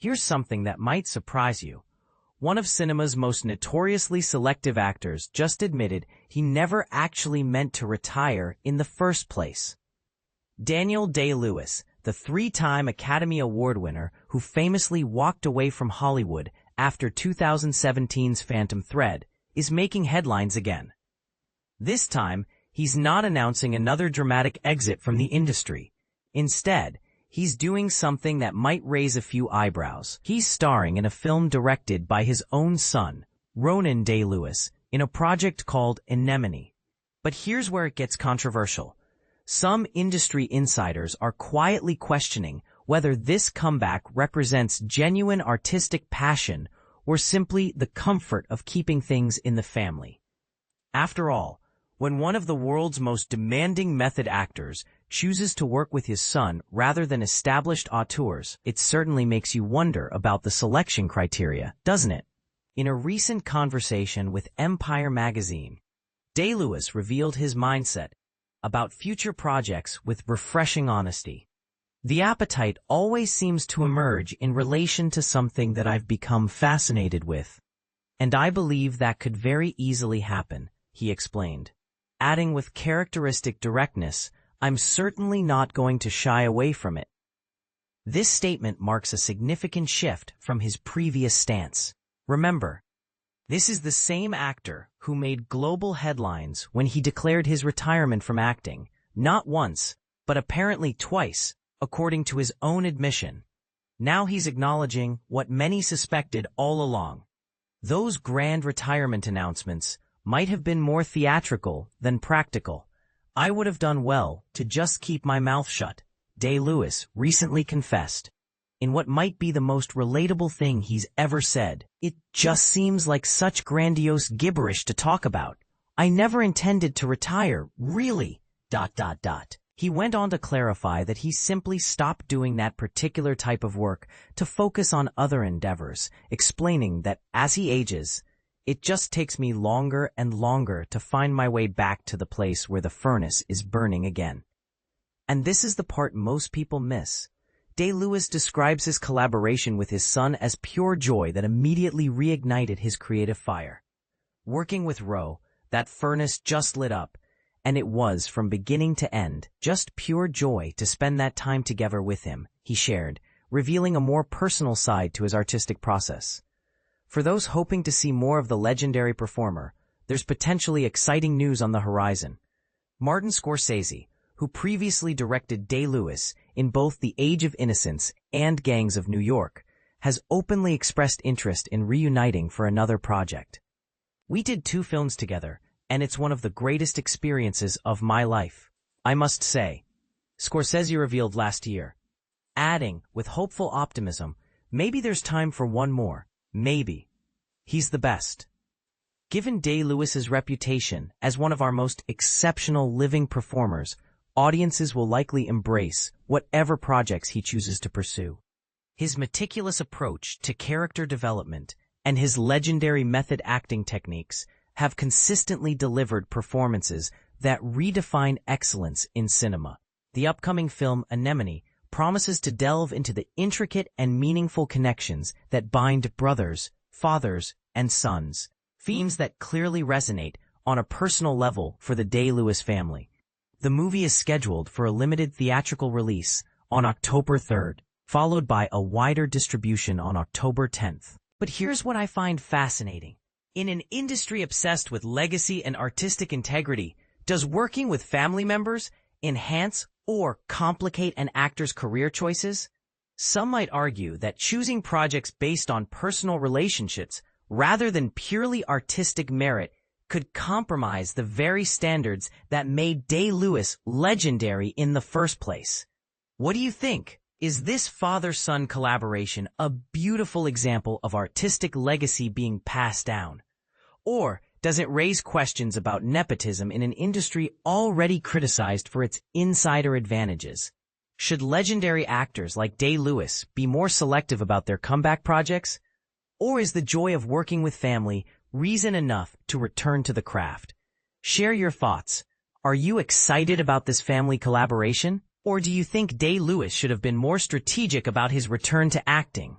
Here's something that might surprise you. One of cinema's most notoriously selective actors just admitted he never actually meant to retire in the first place. Daniel Day-Lewis, the three-time Academy Award winner who famously walked away from Hollywood after 2017's Phantom Thread, is making headlines again. This time, he's not announcing another dramatic exit from the industry. Instead, he's doing something that might raise a few eyebrows. He's starring in a film directed by his own son, Ronan Day-Lewis, in a project called Anemone. But here's where it gets controversial. Some industry insiders are quietly questioning whether this comeback represents genuine artistic passion or simply the comfort of keeping things in the family. After all, when one of the world's most demanding method actors chooses to work with his son rather than established auteurs, it certainly makes you wonder about the selection criteria, doesn't it? In a recent conversation with Empire magazine, Day-Lewis revealed his mindset about future projects with refreshing honesty. The appetite always seems to emerge in relation to something that I've become fascinated with, and I believe that could very easily happen, he explained, adding with characteristic directness, I'm certainly not going to shy away from it. This statement marks a significant shift from his previous stance. Remember, this is the same actor who made global headlines when he declared his retirement from acting, not once, but apparently twice, according to his own admission. Now he's acknowledging what many suspected all along. Those grand retirement announcements might have been more theatrical than practical. I would have done well to just keep my mouth shut, Day-Lewis recently confessed. In what might be the most relatable thing he's ever said, it just seems like such grandiose gibberish to talk about. I never intended to retire, really, ... He went on to clarify that he simply stopped doing that particular type of work to focus on other endeavors, explaining that as he ages, it just takes me longer and longer to find my way back to the place where the furnace is burning again. And this is the part most people miss. Day-Lewis describes his collaboration with his son as pure joy that immediately reignited his creative fire. Working with Ro, that furnace just lit up, and it was, from beginning to end, just pure joy to spend that time together with him, he shared, revealing a more personal side to his artistic process. For those hoping to see more of the legendary performer, there's potentially exciting news on the horizon. Martin Scorsese, who previously directed Day-Lewis in both The Age of Innocence and Gangs of New York, has openly expressed interest in reuniting for another project. We did 2 films together, and it's one of the greatest experiences of my life, I must say, Scorsese revealed last year, adding, with hopeful optimism, maybe there's time for one more, maybe. He's the best. Given Day-Lewis's reputation as one of our most exceptional living performers, audiences will likely embrace whatever projects he chooses to pursue. His meticulous approach to character development and his legendary method acting techniques have consistently delivered performances that redefine excellence in cinema. The upcoming film Anemone promises to delve into the intricate and meaningful connections that bind brothers, fathers, and sons, themes that clearly resonate on a personal level for the Day-Lewis family. The movie is scheduled for a limited theatrical release on October 3rd, followed by a wider distribution on October 10th. But here's what I find fascinating. In an industry obsessed with legacy and artistic integrity, does working with family members enhance or complicate an actor's career choices? Some might argue that choosing projects based on personal relationships rather than purely artistic merit could compromise the very standards that made Day-Lewis legendary in the first place. What do you think? Is this father-son collaboration a beautiful example of artistic legacy being passed down? Or does it raise questions about nepotism in an industry already criticized for its insider advantages? Should legendary actors like Day-Lewis be more selective about their comeback projects? Or is the joy of working with family reason enough to return to the craft? Share your thoughts. Are you excited about this family collaboration? Or do you think Day-Lewis should have been more strategic about his return to acting?